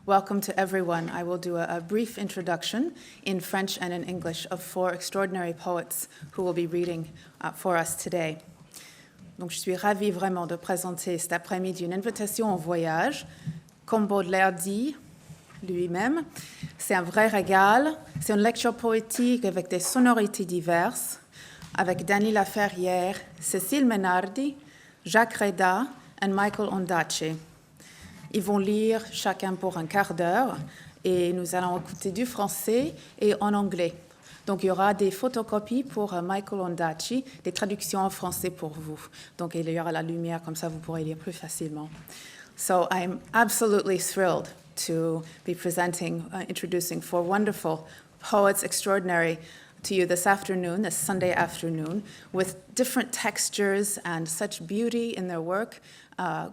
welcome to everyone. I will do a brief introduction in French and in English of 4 extraordinary poets who will be reading for us today. Donc, je suis ravie vraiment de présenter cet après-midi une invitation au voyage. Comme Baudelaire dit lui-même, c'est un vrai régal. C'est une lecture poétique avec des sonorités diverses, avec Dany Laferrière, Cécile Menardi, Jacques Reda et Michael Ondaatje. Ils vont lire chacun pour un quart d'heure et nous allons écouter du français et en anglais. Donc, il y aura des photocopies pour Michael Ondaatje, des traductions en français pour vous. Donc, il y aura la lumière, comme ça vous pourrez lire plus facilement. So, I'm absolutely thrilled to be introducing 4 wonderful poets extraordinary to you this afternoon, this Sunday afternoon, with different textures and such beauty in their work,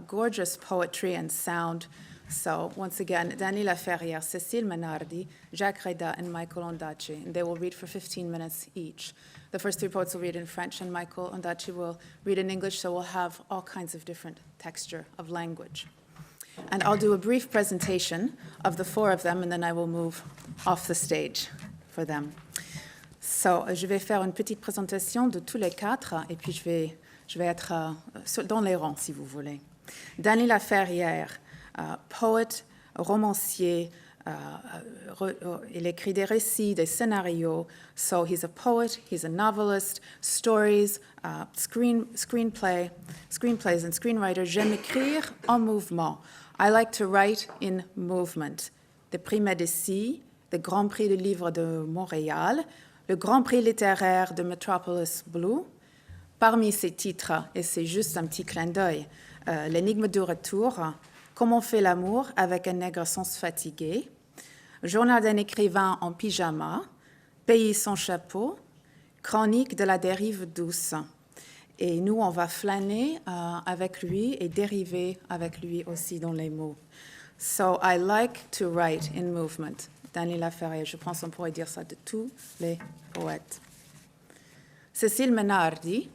gorgeous poetry and sound. So once again, Dany Laferrière, Cécile Menardi, Jacques Reda, and Michael Ondaatje. And they will read for 15 minutes each. The first 3 poets will read in French, and Michael Ondaatje will read in English, so we'll have all kinds of different texture of language. And I'll do a brief presentation of the 4 of them, and then I will move off the stage for them. So, je vais faire une petite présentation de tous les 4, et puis je vais être dans les rangs, si vous voulez. Dany Laferrière, poète, romancier, il écrit des récits, des scénarios. So he's a poet, he's a novelist, stories, screenplays and screenwriter. J'aime écrire en mouvement. I like to write in movement. Des prix Médicis, le Grand Prix du livre de Montréal, le Grand Prix littéraire de Metropolis Blue. Parmi ces titres, et c'est juste un petit clin d'œil, L'énigme du retour, Comment on fait l'amour avec un nègre sans se fatiguer, Journal d'un écrivain en pyjama, Pays sans chapeau, Chronique de la dérive douce. Et nous, on va flâner avec lui et dériver avec lui aussi dans les mots. So I like to write in movement. Dany Laferrière, je pense qu'on pourrait dire ça de tous les poètes. Cécile Menardi,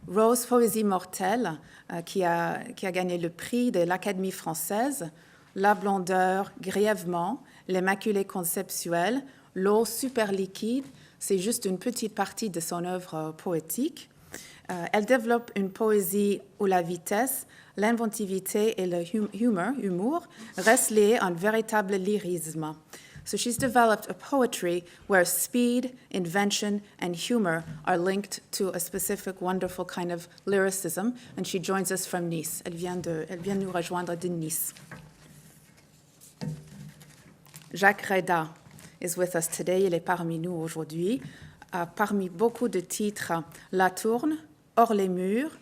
Rose Poésie mortelle, qui a gagné le prix de l'Académie française, La blondeur, Grièvement, L'Immaculée conceptuelle, L'eau super liquide, c'est juste une petite partie de son œuvre poétique. Elle développe une poésie où la vitesse, l'inventivité et le humour restent liés à un véritable lyrisme. So she's developed a poetry where speed, invention, and humor are linked to a specific wonderful kind of lyricism, and she joins us from Nice. Elle vient nous rejoindre de Nice. Jacques Reda is with us today. Il est parmi nous aujourd'hui. Parmi beaucoup de titres, La Tourne, Hors les murs,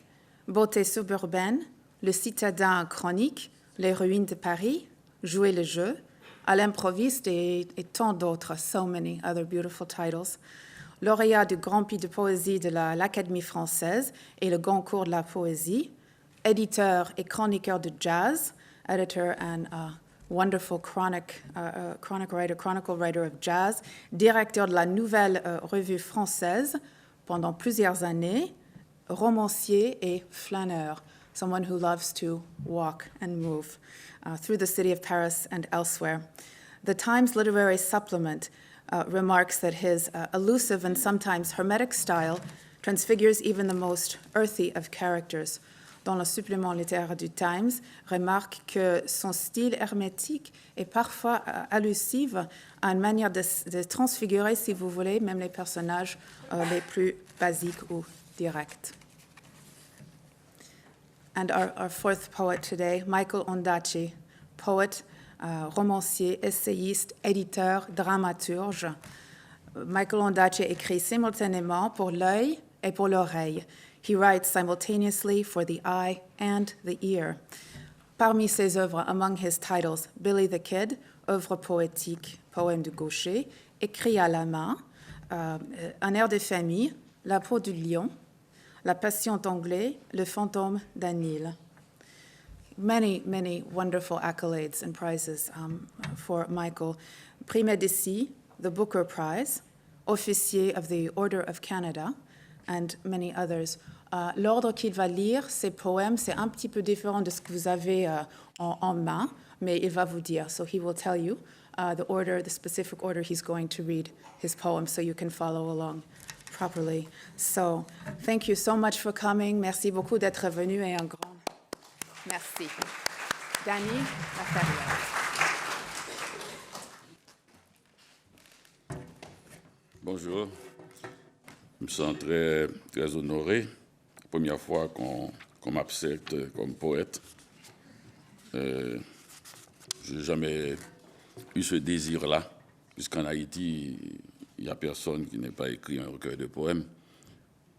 Beauté suburbaine, Le citadin chronique, Les ruines de Paris, Jouer le jeu, À l'improviste et tant d'autres, so many other beautiful titles. Lauréat du Grand Prix de poésie de l'Académie française et le Goncourt de la poésie, éditeur et chroniqueur de jazz, editor and wonderful chronicle writer of jazz, directeur de la Nouvelle Revue française pendant plusieurs années, romancier et flâneur, someone who loves to walk and move through the city of Paris and elsewhere. The Times Literary Supplement remarks that his elusive and sometimes hermetic style transfigures even the most earthy of characters. Dans le supplément littéraire du Times, remarque que son style hermétique est parfois allusive à une manière de transfigurer, si vous voulez, même les personnages les plus basiques ou directs. And our 4th poet today, Michael Ondaatje, poet, romancier, essayiste, éditeur, dramaturge. Michael Ondaatje écrit simultanément pour l'œil et pour l'oreille. He writes simultaneously for the eye and the ear. Parmi ses œuvres, among his titles, Billy the Kid, œuvre poétique, poème de gaucher, écrit à la main, Un air de famille, La peau du lion, La Passion d'Anglais, Le fantôme d'un île. Many, many wonderful accolades and prizes for Michael. Prix Médicis, the Booker Prize, Officier of the Order of Canada, and many others. L'ordre qu'il va lire, ses poèmes, c'est un petit peu différent de ce que vous avez en main. mais il va vous dire. So he will tell you the specific order he's going to read his poem so you can follow along properly. So thank you so much for coming. Merci beaucoup d'être venu et un grand merci. Danny Laferrière. Bonjour, je me sens très, très honoré. La première fois qu'on m'accepte comme poète. Je n'ai jamais eu ce désir-là, puisqu'en Haïti, il n'y a personne qui n'ait pas écrit un recueil de poèmes.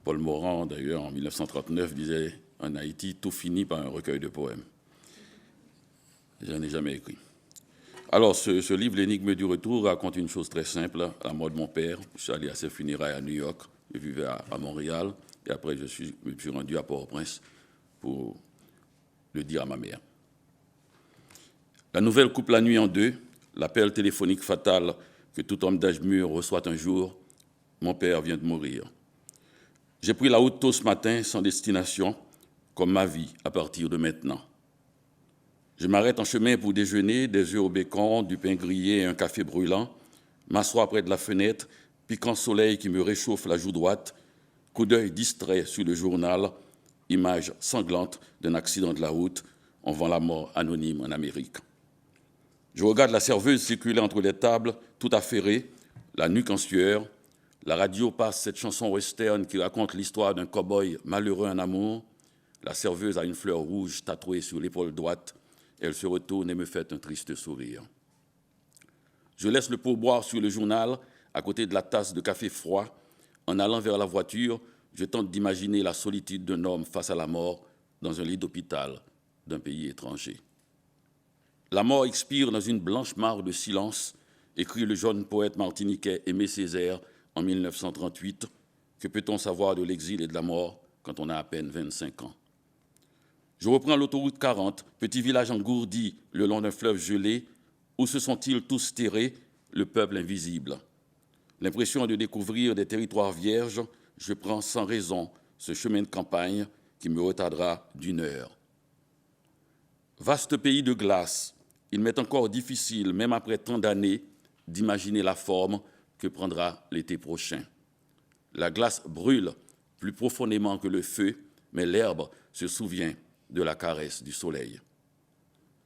Paul Morand, d'ailleurs, en 1939, disait « En Haïti, tout finit par un recueil de poèmes ». Je n'en ai jamais écrit. Alors, ce livre, L'énigme du retour, raconte une chose très simple. À la mort de mon père, je suis allé à ses funérailles à New York, je vivais à Montréal, et après me suis rendu à Port-au-Prince pour le dire à ma mère. La nouvelle coupe la nuit en deux, l'appel téléphonique fatal que tout homme d'âge mûr reçoit un jour. Mon père vient de mourir. J'ai pris la route tôt ce matin, sans destination, comme ma vie à partir de maintenant. Je m'arrête en chemin pour déjeuner, des œufs au bacon, du pain grillé et un café brûlant, m'assois près de la fenêtre, piquant soleil qui me réchauffe la joue droite, coup d'œil distrait sur le journal, image sanglante d'un accident de la route, on vend la mort anonyme en Amérique. Je regarde la serveuse circuler entre les tables, tout affairée, la nuque en sueur. La radio passe cette chanson western qui raconte l'histoire d'un cow-boy malheureux en amour. La serveuse a une fleur rouge tatouée sur l'épaule droite. Elle se retourne et me fait un triste sourire. Je laisse le pourboire sur le journal, à côté de la tasse de café froid. En allant vers la voiture, je tente d'imaginer la solitude d'un homme face à la mort dans un lit d'hôpital d'un pays étranger. La mort expire dans une blanche mare de silence, écrit le jeune poète martiniquais Aimé Césaire en 1938. Que peut-on savoir de l'exil et de la mort quand on a à peine 25 ans? Je reprends l'autoroute 40, petit village engourdi le long d'un fleuve gelé. Où se sont-ils tous terrés, le peuple invisible? L'impression de découvrir des territoires vierges, je prends sans raison ce chemin de campagne qui me retardera d'1 heure. Vaste pays de glace, il m'est encore difficile, même après tant d'années, d'imaginer la forme que prendra l'été prochain. La glace brûle plus profondément que le feu, mais l'herbe se souvient de la caresse du soleil.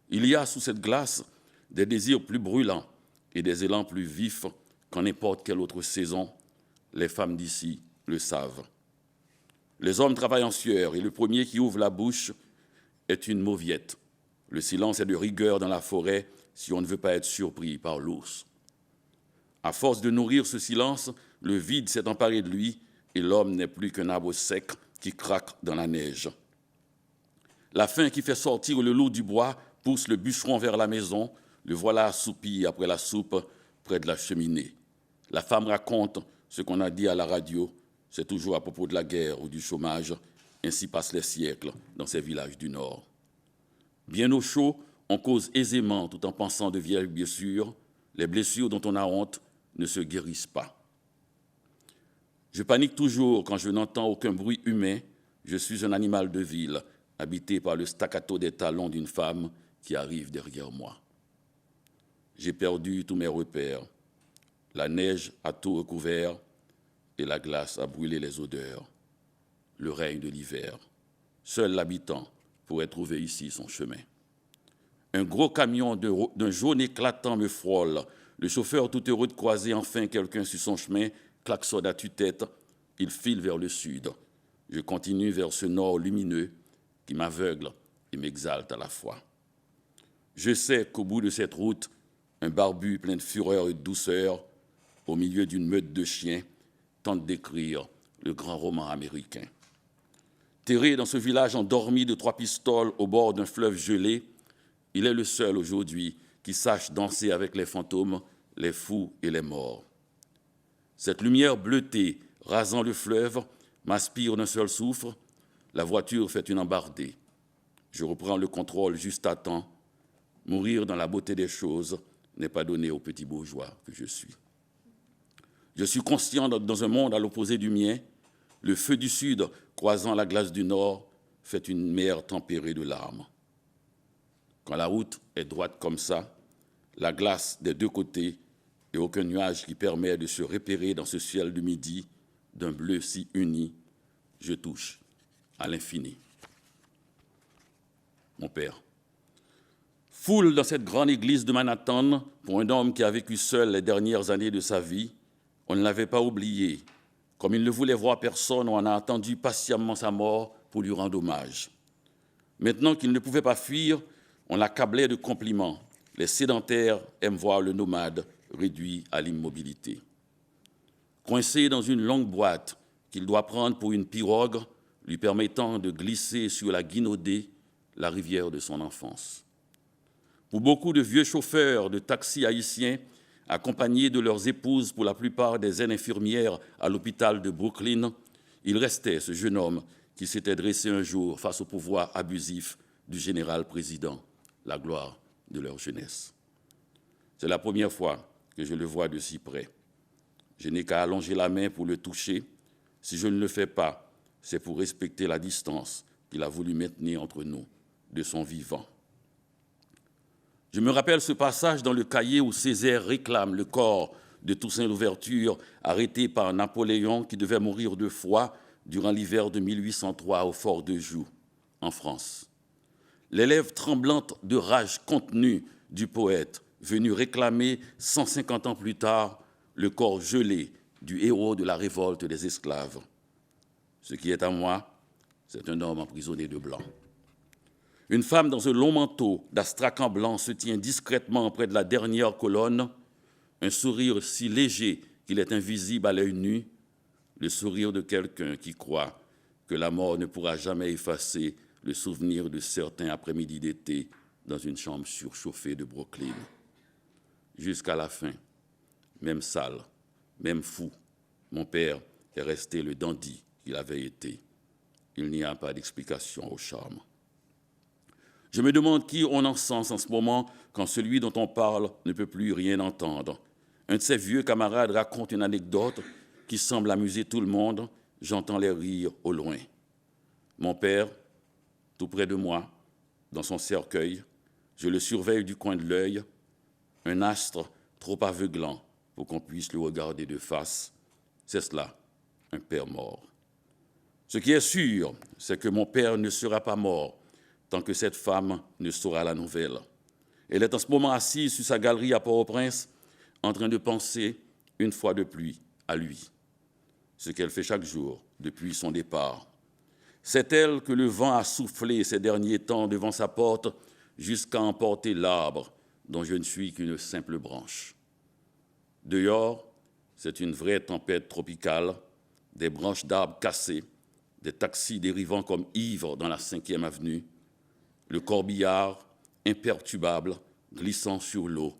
Il y a sous cette glace des désirs plus brûlants et des élans plus vifs qu'en n'importe quelle autre saison. Les femmes d'ici le savent. Les hommes travaillent en sueur et le premier qui ouvre la bouche est une mauviette. Le silence est de rigueur dans la forêt si on ne veut pas être surpris par l'ours. À force de nourrir ce silence, le vide s'est emparé de lui et l'homme n'est plus qu'un arbre sec qui craque dans la neige. La faim qui fait sortir le loup du bois pousse le bûcheron vers la maison. Le voilà assoupi après la soupe près de la cheminée. La femme raconte ce qu'on a dit à la radio. C'est toujours à propos de la guerre ou du chômage. Ainsi passent les siècles dans ces villages du Nord. Bien au chaud, on cause aisément tout en pensant de vieilles blessures. Les blessures dont on a honte ne se guérissent pas. Je panique toujours quand je n'entends aucun bruit humain. Je suis un animal de ville, habité par le staccato des talons d'une femme qui arrive derrière moi. J'ai perdu tous mes repères. La neige a tout recouvert et la glace a brûlé les odeurs. Le règne de l'hiver. Seul l'habitant pourrait trouver ici son chemin. Un gros camion d'un jaune éclatant me frôle. Le chauffeur, tout heureux de croiser enfin quelqu'un sur son chemin, klaxonne à tue-tête. Il file vers le sud. Je continue vers ce nord lumineux qui m'aveugle et m'exalte à la fois. Je sais qu'au bout de cette route, un barbu plein de fureur et de douceur, au milieu d'une meute de chiens, tente d'écrire le grand roman américain. Terré dans ce village endormi de 3 pistoles au bord d'un fleuve gelé, il est le seul aujourd'hui qui sache danser avec les fantômes, les fous et les morts. Cette lumière bleutée rasant le fleuve m'aspire d'un seul souffle. La voiture fait une embardée. Je reprends le contrôle juste à temps. Mourir dans la beauté des choses n'est pas donné au petit bourgeois que je suis. Je suis conscient dans un monde à l'opposé du mien. Le feu du sud, croisant la glace du nord, fait une mer tempérée de larmes. quand la route est droite comme ça, la glace des deux côtés et aucun nuage qui permet de se repérer dans ce ciel de midi d'un bleu si uni, je touche à l'infini. Mon père. Foule dans cette grande église de Manhattan pour un homme qui a vécu seul les dernières années de sa vie. On ne l'avait pas oublié. Comme il ne voulait voir personne, on a attendu patiemment sa mort pour lui rendre hommage. Maintenant qu'il ne pouvait pas fuir, on l'accablait de compliments. Les sédentaires aiment voir le nomade réduit à l'immobilité. Coincé dans une longue boîte qu'il doit prendre pour une pirogue, lui permettant de glisser sur la Guinaudée, la rivière de son enfance. Pour beaucoup de vieux chauffeurs de taxis haïtiens, accompagnés de leurs épouses, pour la plupart des aides-infirmières à l'hôpital de Brooklyn, il restait ce jeune homme qui s'était dressé un jour face au pouvoir abusif du général-président, la gloire de leur jeunesse. C'est la première fois que je le vois de si près. Je n'ai qu'à allonger la main pour le toucher. Si je ne le fais pas, c'est pour respecter la distance qu'il a voulu maintenir entre nous de son vivant. Je me rappelle ce passage dans le cahier où Césaire réclame le corps de Toussaint Louverture, arrêté par Napoléon qui devait mourir de froid durant l'hiver de 1803 au fort de Joux, en France. Les lèvres tremblantes de rage contenue du poète, venu réclamer 150 ans plus tard le corps gelé du héros de la révolte des esclaves. Ce qui est à moi, c'est un homme emprisonné de blanc. Une femme dans un long manteau d'astrakhan blanc se tient discrètement près de la dernière colonne, un sourire si léger qu'il est invisible à l'œil nu, le sourire de quelqu'un qui croit que la mort ne pourra jamais effacer le souvenir de certains après-midi d'été dans une chambre surchauffée de Brooklyn. Jusqu'à la fin, même sale, même fou, mon père est resté le dandy qu'il avait été. Il n'y a pas d'explication au charme. Je me demande qui on encense en ce moment quand celui dont on parle ne peut plus rien entendre. Un de ses vieux camarades raconte une anecdote qui semble amuser tout le monde. J'entends les rires au loin. Mon père, tout près de moi, dans son cercueil, je le surveille du coin de l'œil, un astre trop aveuglant pour qu'on puisse le regarder de face. C'est cela, un père mort. Ce qui est sûr, c'est que mon père ne sera pas mort tant que cette femme ne saura la nouvelle. Elle est en ce moment assise sur sa galerie à Port-au-Prince, en train de penser, une fois de plus, à lui. Ce qu'elle fait chaque jour depuis son départ. C'est elle que le vent a soufflé ces derniers temps devant sa porte jusqu'à emporter l'arbre dont je ne suis qu'une simple branche. Dehors, c'est une vraie tempête tropicale, des branches d'arbres cassées, des taxis dérivant comme ivres dans la 5e avenue, le corbillard, imperturbable, glissant sur l'eau.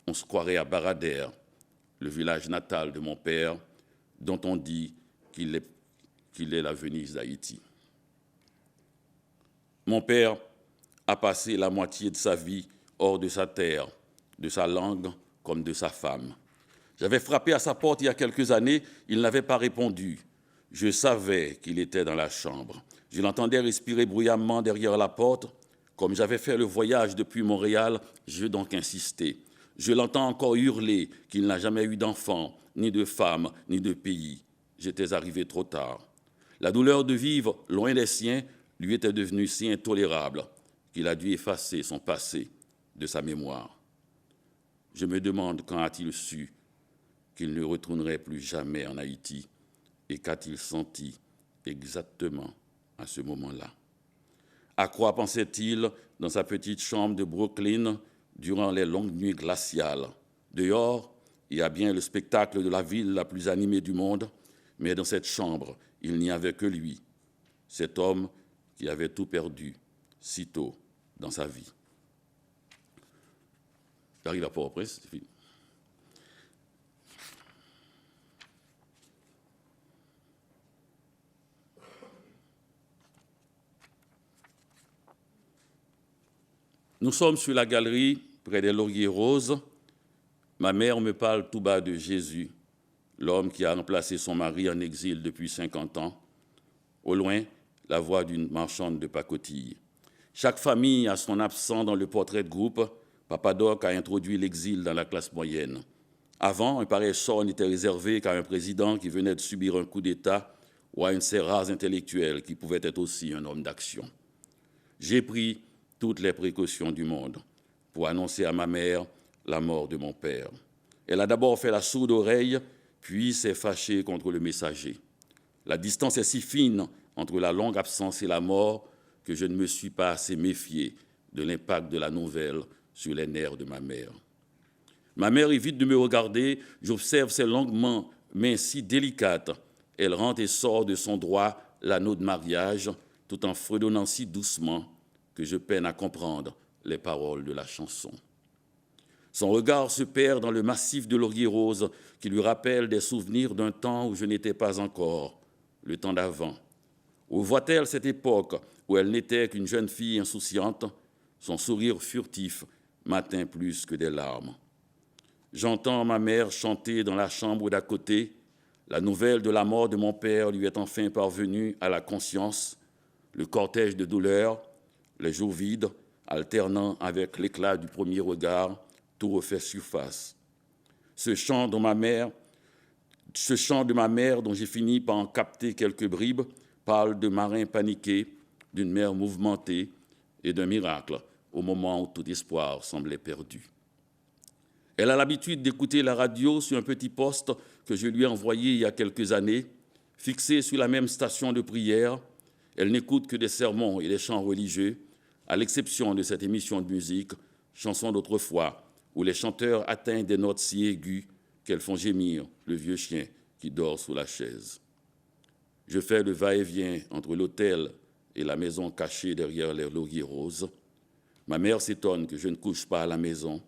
On se croirait à Baradère, le village natal de mon père, dont on dit qu'il est la Venise d'Haïti. Mon père a passé la moitié de sa vie hors de sa terre, de sa langue comme de sa femme. J'avais frappé à sa porte il y a quelques années, il n'avait pas répondu. Je savais qu'il était dans la chambre. Je l'entendais respirer bruyamment derrière la porte. Comme j'avais fait le voyage depuis Montréal, j'ai donc insisté. Je l'entends encore hurler qu'il n'a jamais eu d'enfant, ni de femme, ni de pays. J'étais arrivé trop tard. La douleur de vivre loin des siens lui était devenue si intolérable qu'il a dû effacer son passé de sa mémoire. Je me demande quand a-t-il su qu'il ne retournerait plus jamais en Haïti et qu'a-t-il senti exactement à ce moment-là. À quoi pensait-il dans sa petite chambre de Brooklyn durant les longues nuits glaciales? Dehors, il y a bien le spectacle de la ville la plus animée du monde, mais dans cette chambre, il n'y avait que lui, cet homme qui avait tout perdu si tôt dans sa vie. J'arrive à Port-au-Prince, c'est fini. Nous sommes sur la galerie, près des lauriers roses. Ma mère me parle tout bas de Jésus, l'homme qui a remplacé son mari en exil depuis 50 ans. Au loin, la voix d'une marchande de pacotille. Chaque famille a son absent dans le portrait de groupe. Papa Doc a introduit l'exil dans la classe moyenne. Avant, un pareil sort n'était réservé qu'à un président qui venait de subir un coup d'État ou à un de ces rares intellectuels qui pouvait être aussi un homme d'action. J'ai pris toutes les précautions du monde pour annoncer à ma mère la mort de mon père. Elle a d'abord fait la sourde oreille, puis s'est fâchée contre le messager. La distance est si fine entre la longue absence et la mort que je ne me suis pas assez méfié de l'impact de la nouvelle sur les nerfs de ma mère. Ma mère évite de me regarder, j'observe ses longues mains si délicates. Elle rentre et sort de son droit l'anneau de mariage, tout en fredonnant si doucement que je peine à comprendre les paroles de la chanson. Son regard se perd dans le massif de laurier rose qui lui rappelle des souvenirs d'un temps où je n'étais pas encore, le temps d'avant. Où voit-elle cette époque où elle n'était qu'une jeune fille insouciante, son sourire furtif m'atteint plus que des larmes. J'entends ma mère chanter dans la chambre d'à côté. La nouvelle de la mort de mon père lui est enfin parvenue à la conscience. Le cortège de douleur, les jours vides, alternant avec l'éclat du premier regard, tout refait surface. Ce chant de ma mère dont j'ai fini par en capter quelques bribes parle de marins paniqués, d'une mer mouvementée et d'un miracle au moment où tout espoir semblait perdu. Elle a l'habitude d'écouter la radio sur un petit poste que je lui ai envoyé il y a quelques années, fixé sur la même station de prière. Elle n'écoute que des sermons et des chants religieux, à l'exception de cette émission de musique, Chansons d'autrefois, où les chanteurs atteignent des notes si aiguës qu'elles font gémir le vieux chien qui dort sous la chaise. Je fais le va-et-vient entre l'hôtel et la maison cachée derrière les lauriers roses. Ma mère s'étonne que je ne couche pas à la maison.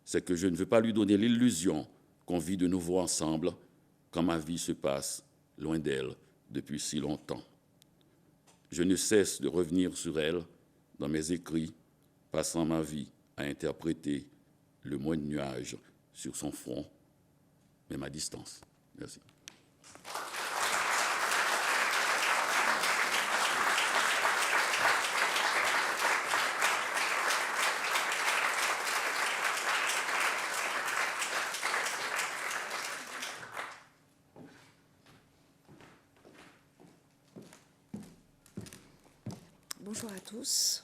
C'est que je ne veux pas lui donner l'illusion qu'on vit de nouveau ensemble quand ma vie se passe loin d'elle depuis si longtemps. Je ne cesse de revenir sur elle dans mes écrits, passant ma vie à interpréter le moindre nuage sur son front, même à distance. Merci. Bonjour à tous.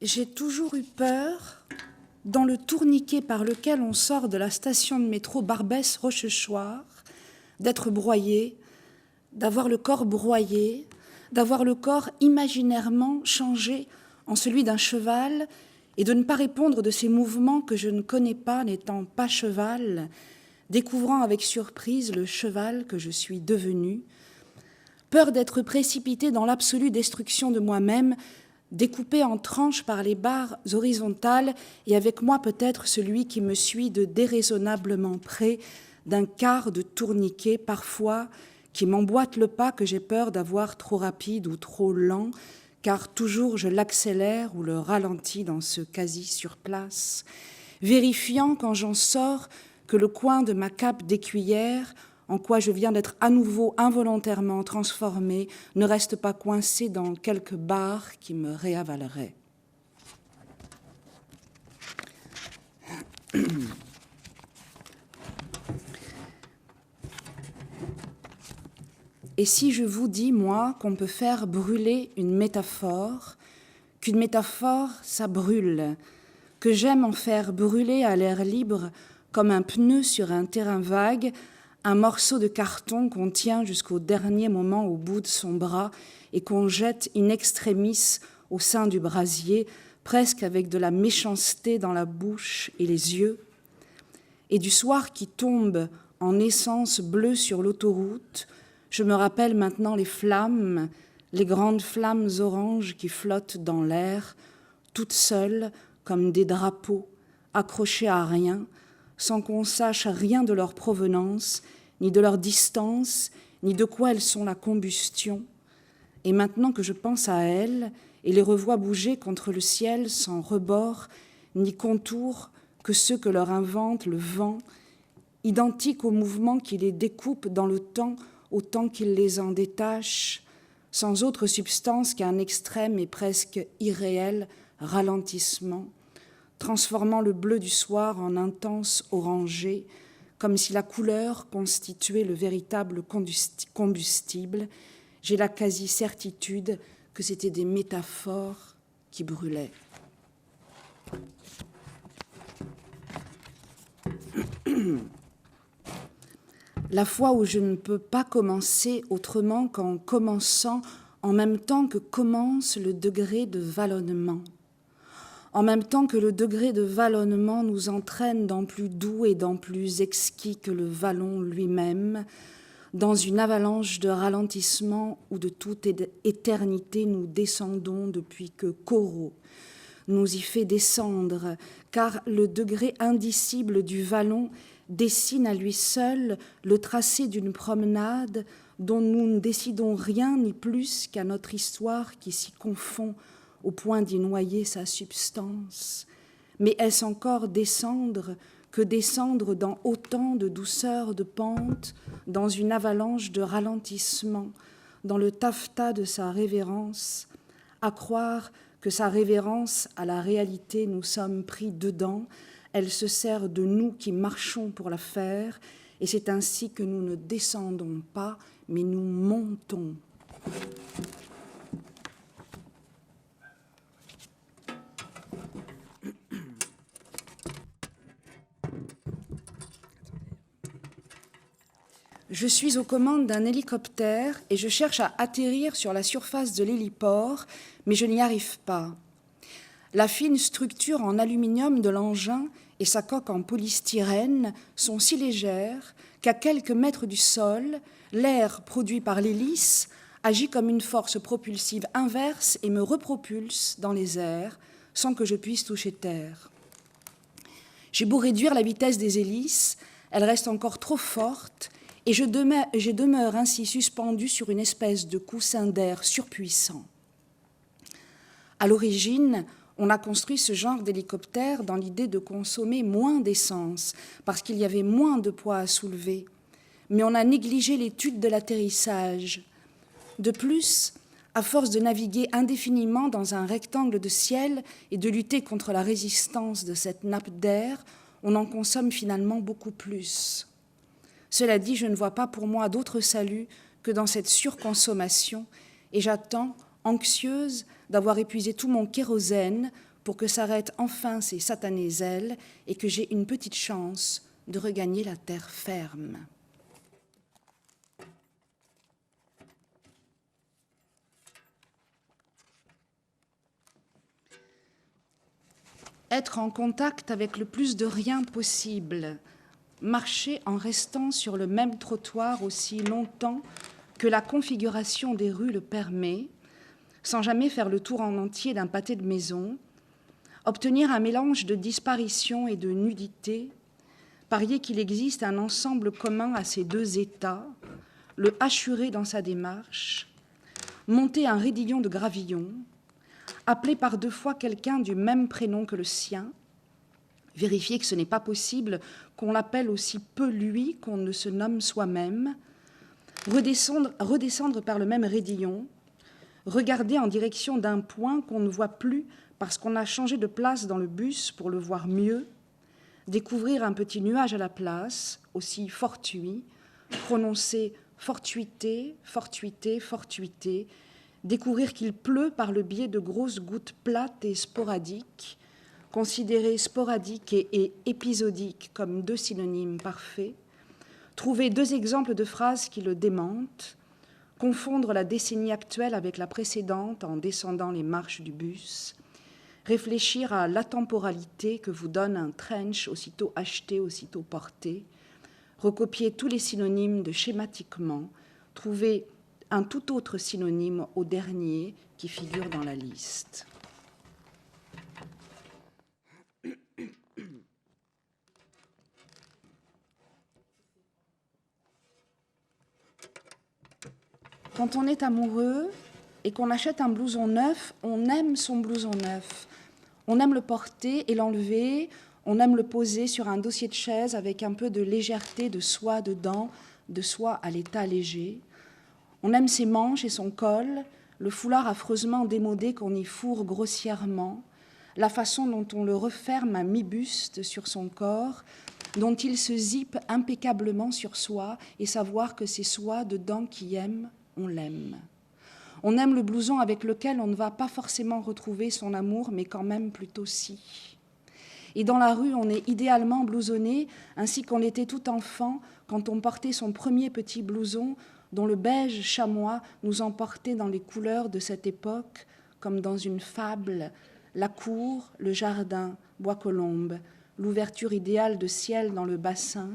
J'ai toujours eu peur, dans le tourniquet par lequel on sort de la station de métro Barbès-Rochechouart, d'être broyé, d'avoir le corps broyé, d'avoir le corps imaginairement changé en celui d'un cheval et de ne pas répondre de ces mouvements que je ne connais pas, n'étant pas cheval, découvrant avec surprise le cheval que je suis devenu. Peur d'être précipité dans l'absolue destruction de moi-même, découpé en tranches par les barres horizontales, et avec moi peut-être celui qui me suit de déraisonnablement près d'un quart de tourniquet, parfois qui m'emboîte le pas que j'ai peur d'avoir trop rapide ou trop lent, car toujours je l'accélère ou le ralentis dans ce quasi-sur-place, vérifiant quand j'en sors que le coin de ma cape d'écuyère, en quoi je viens d'être à nouveau involontairement transformé, ne reste pas coincé dans quelques barres qui me réavaleraient. Et si je vous dis, moi, qu'on peut faire brûler une métaphore, qu'une métaphore, ça brûle, que j'aime en faire brûler à l'air libre comme un pneu sur un terrain vague, un morceau de carton qu'on tient jusqu'au dernier moment au bout de son bras et qu'on jette in extremis au sein du brasier, presque avec de la méchanceté dans la bouche et les yeux, et du soir qui tombe en essence bleue sur l'autoroute, je me rappelle maintenant les flammes, les grandes flammes oranges qui flottent dans l'air, toutes seules comme des drapeaux, accrochés à rien, sans qu'on sache rien de leur provenance, ni de leur distance, ni de quoi elles sont la combustion. Et maintenant que je pense à elles, et les revoit bouger contre le ciel sans rebord ni contour que ceux que leur invente le vent, identiques aux mouvements qui les découpent dans le temps autant qu'il les en détache, sans autre substance qu'un extrême et presque irréel ralentissement, transformant le bleu du soir en intense orangé, comme si la couleur constituait le véritable combustible. J'ai la quasi-certitude que c'était des métaphores qui brûlaient. La fois où je ne peux pas commencer autrement qu'en commençant en même temps que commence le degré de vallonnement. En même temps que le degré de vallonnement nous entraîne dans plus doux et dans plus exquis que le vallon lui-même, dans une avalanche de ralentissement où de toute éternité nous descendons depuis que Corot nous y fait descendre, car le degré indicible du vallon dessine à lui seul le tracé d'une promenade dont nous ne décidons rien ni plus qu'à notre histoire qui s'y confond au point d'y noyer sa substance. Mais est-ce encore descendre que descendre dans autant de douceur de pente, dans une avalanche de ralentissement, dans le taffetas de sa révérence, à croire que sa révérence à la réalité nous sommes pris dedans, elle se sert de nous qui marchons pour la faire, et c'est ainsi que nous ne descendons pas, mais nous montons. Je suis aux commandes d'un hélicoptère et je cherche à atterrir sur la surface de l'héliport, mais je n'y arrive pas. La fine structure en aluminium de l'engin et sa coque en polystyrène sont si légères qu'à quelques mètres du sol, l'air produit par l'hélice agit comme une force propulsive inverse et me repropulse dans les airs sans que je puisse toucher terre. J'ai beau réduire la vitesse des hélices, elle reste encore trop forte et je demeure ainsi suspendue sur une espèce de coussin d'air surpuissant. À l'origine, on a construit ce genre d'hélicoptère dans l'idée de consommer moins d'essence, parce qu'il y avait moins de poids à soulever. Mais on a négligé l'étude de l'atterrissage. De plus, à force de naviguer indéfiniment dans un rectangle de ciel et de lutter contre la résistance de cette nappe d'air, on en consomme finalement beaucoup plus. Cela dit, je ne vois pas pour moi d'autre salut que dans cette surconsommation, et j'attends, anxieuse, d'avoir épuisé tout mon kérosène pour que s'arrêtent enfin ces satanées ailes et que j'ai une petite chance de regagner la terre ferme. Être en contact avec le plus de rien possible, marcher en restant sur le même trottoir aussi longtemps que la configuration des rues le permet, sans jamais faire le tour en entier d'un pâté de maison, obtenir un mélange de disparition et de nudité, parier qu'il existe un ensemble commun à ces deux états, le hachurer dans sa démarche, monter un raidillon de gravillon, appeler par deux fois quelqu'un du même prénom que le sien, vérifier que ce n'est pas possible qu'on l'appelle aussi peu lui qu'on ne se nomme soi-même, redescendre par le même raidillon, regarder en direction d'un point qu'on ne voit plus parce qu'on a changé de place dans le bus pour le voir mieux, découvrir un petit nuage à la place, aussi fortuit, prononcer fortuité, fortuité, fortuité, découvrir qu'il pleut par le biais de grosses gouttes plates et sporadiques, considérer sporadique et épisodique comme deux synonymes parfaits, trouver deux exemples de phrases qui le démentent, confondre la décennie actuelle avec la précédente en descendant les marches du bus, réfléchir à l'atemporalité que vous donne un trench aussitôt acheté, aussitôt porté, recopier tous les synonymes de schématiquement, trouver un tout autre synonyme au dernier qui figure dans la liste. Quand on est amoureux, et qu'on achète un blouson neuf, on aime son blouson neuf. On aime le porter et l'enlever, on aime le poser sur un dossier de chaise avec un peu de légèreté de soie dedans, de soie à l'état léger. On aime ses manches et son col, le foulard affreusement démodé qu'on y fourre grossièrement, la façon dont on le referme à mi-buste sur son corps, dont il se zippe impeccablement sur soi, et savoir que c'est soi dedans qui aime, on l'aime. On aime le blouson avec lequel on ne va pas forcément retrouver son amour, mais quand même plutôt si. Et dans la rue, on est idéalement blousonné, ainsi qu'on l'était tout enfant, quand on portait son premier petit blouson, dont le beige chamois nous emportait dans les couleurs de cette époque, comme dans une fable, la cour, le jardin, Bois-Colombes, l'ouverture idéale de ciel dans le bassin,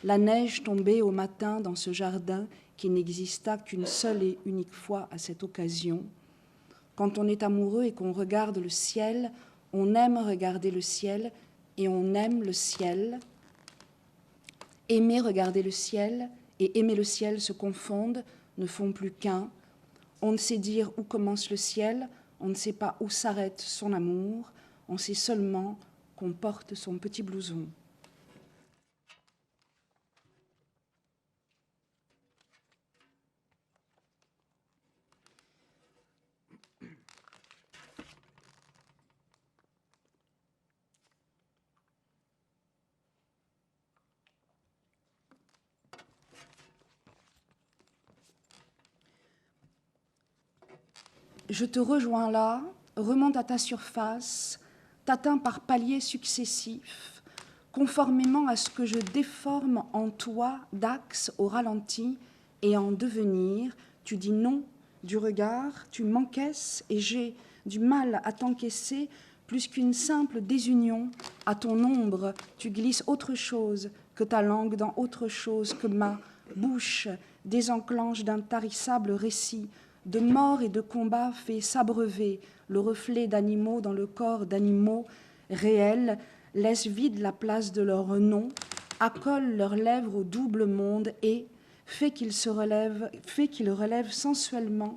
la neige tombée au matin dans ce jardin qui n'exista qu'une seule et unique fois à cette occasion. Quand on est amoureux et qu'on regarde le ciel, on aime regarder le ciel et on aime le ciel. Aimer regarder le ciel et aimer le ciel se confondent, ne font plus qu'un. On ne sait dire où commence le ciel, on ne sait pas où s'arrête son amour, on sait seulement qu'on porte son petit blouson. Je te rejoins là, remonte à ta surface, t'atteins par paliers successifs, conformément à ce que je déforme en toi d'axe au ralenti et en devenir. Tu dis non du regard, tu m'encaisses et j'ai du mal à t'encaisser plus qu'une simple désunion. À ton ombre, tu glisses autre chose que ta langue dans autre chose que ma bouche désenclenche d'intarissables récits de mort et de combat fait s'abreuver le reflet d'animaux dans le corps d'animaux réels, laisse vide la place de leur nom, accole leurs lèvres au double monde et fait qu'ils relèvent sensuellement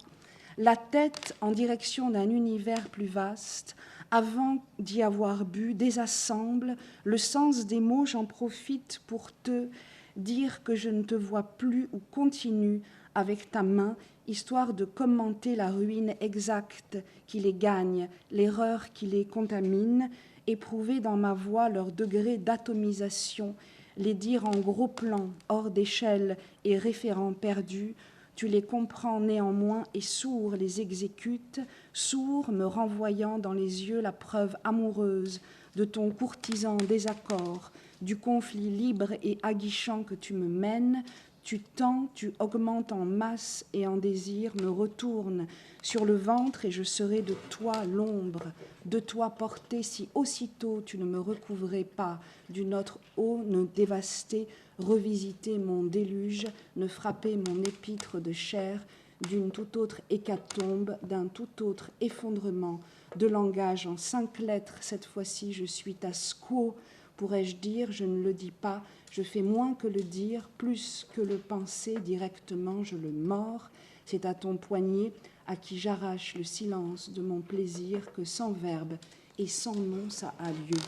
la tête en direction d'un univers plus vaste. Avant d'y avoir bu, désassemble le sens des mots, j'en profite pour te dire que je ne te vois plus ou continue avec ta main, histoire de commenter la ruine exacte qui les gagne, l'erreur qui les contamine, éprouver dans ma voix leur degré d'atomisation, les dire en gros plan, hors d'échelle et référents perdus, tu les comprends néanmoins et sourd les exécutes, sourd me renvoyant dans les yeux la preuve amoureuse de ton courtisan désaccord, du conflit libre et aguichant que tu me mènes. Tu tends, tu augmentes en masse et en désir, me retourne sur le ventre et je serai de toi l'ombre, de toi portée si aussitôt tu ne me recouvrais pas, d'une autre eau ne dévaster, revisiter mon déluge, ne frapper mon épître de chair, d'une toute autre hécatombe, d'un tout autre effondrement, de langage en 5 lettres, cette fois-ci je suis ta squaw, pourrais-je dire, je ne le dis pas, je fais moins que le dire, plus que le penser, directement je le mords. C'est à ton poignet à qui j'arrache le silence de mon plaisir que sans verbe et sans nom ça a lieu.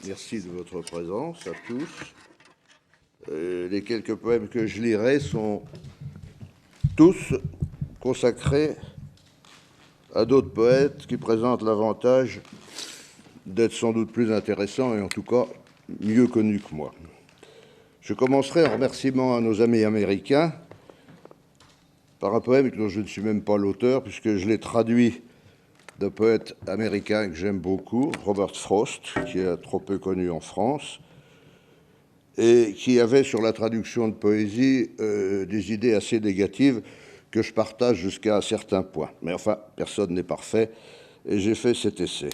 Merci de votre présence à tous. Les quelques poèmes que je lirai sont tous consacrés à d'autres poètes qui présentent l'avantage d'être sans doute plus intéressants et en tout cas mieux connus que moi. Je commencerai en remerciement à nos amis américains par un poème dont je ne suis même pas l'auteur puisque je l'ai traduit d'un poète américain que j'aime beaucoup, Robert Frost, qui est trop peu connu en France, et qui avait sur la traduction de poésie des idées assez négatives que je partage jusqu'à un certain point. Mais enfin, personne n'est parfait, et j'ai fait cet essai.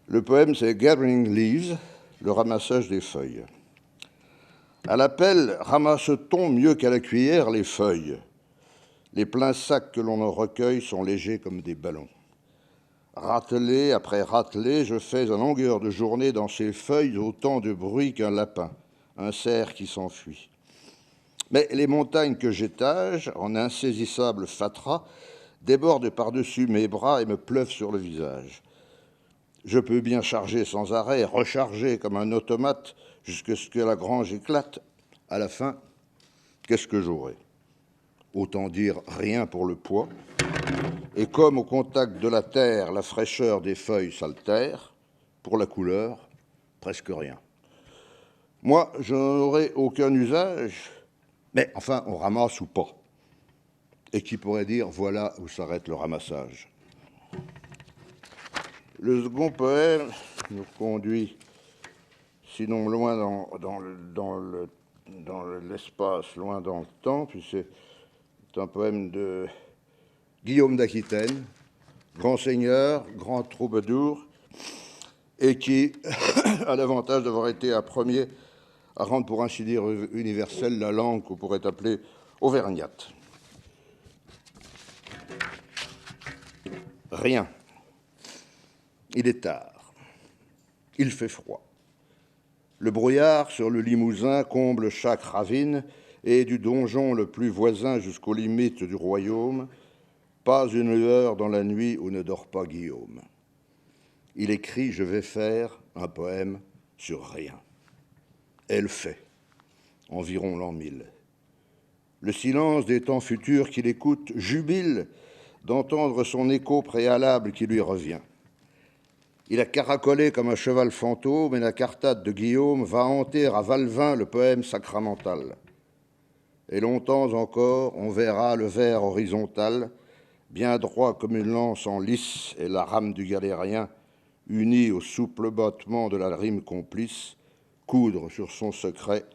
Le poème, c'est Gathering Leaves, le ramassage des feuilles. À la pelle, ramasse-t-on mieux qu'à la cuillère les feuilles. Les pleins sacs que l'on en recueille sont légers comme des ballons. Ratelé après ratelé, je fais à longueur de journée dans ces feuilles autant de bruit qu'un lapin, un cerf qui s'enfuit. Mais les montagnes que j'étage, en insaisissable fatras, débordent par-dessus mes bras et me pleuvent sur le visage. Je peux bien charger sans arrêt, recharger comme un automate, jusqu'à ce que la grange éclate. À la fin, qu'est-ce que j'aurai? Autant dire rien pour le poids. Et comme au contact de la terre, la fraîcheur des feuilles s'altère, pour la couleur, presque rien. Moi, je n'en aurai aucun usage, mais enfin, on ramasse ou pas. Et qui pourrait dire, voilà où s'arrête le ramassage. Le second poème nous conduit, sinon loin dans l'espace, loin dans le temps, puis c'est un poème de Guillaume d'Aquitaine, grand seigneur, grand troubadour, et qui a l'avantage d'avoir été un premier à rendre, pour ainsi dire, universelle la langue qu'on pourrait appeler auvergnate. Rien. Il est tard. Il fait froid. Le brouillard sur le Limousin comble chaque ravine, et du donjon le plus voisin jusqu'aux limites du royaume, pas une lueur dans la nuit où ne dort pas Guillaume. Il écrit « Je vais faire un poème sur rien ». Elle fait, environ l'an 1000. Le silence des temps futurs qu'il écoute jubile d'entendre son écho préalable qui lui revient. Il a caracolé comme un cheval fantôme, et la cartade de Guillaume va hanter à Valvin le poème sacramental. Et longtemps encore, on verra le vers horizontal, bien droit comme une lance en lice, et la rame du galérien, unie au souple battement de la rime complice, coudre sur son secret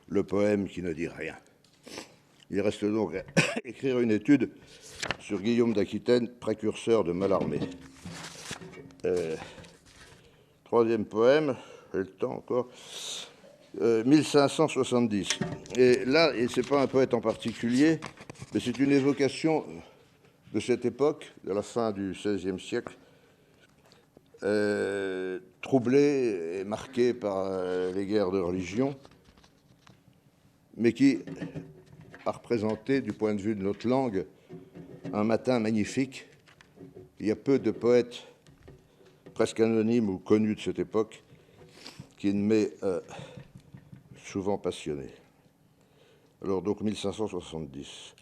le poème qui ne dit rien. Il reste donc à écrire une étude sur Guillaume d'Aquitaine, précurseur de Mallarmé. Troisième poème, j'ai le temps encore, 1570. Et là, ce n'est pas un poète en particulier, mais c'est une évocation de cette époque, de la fin du XVIe siècle, troublée et marquée par les guerres de religion, mais qui a représenté, du point de vue de notre langue, un matin magnifique. Il y a peu de poètes presque anonymes ou connus de cette époque qui ne m'aient souvent passionné. Alors donc 1570.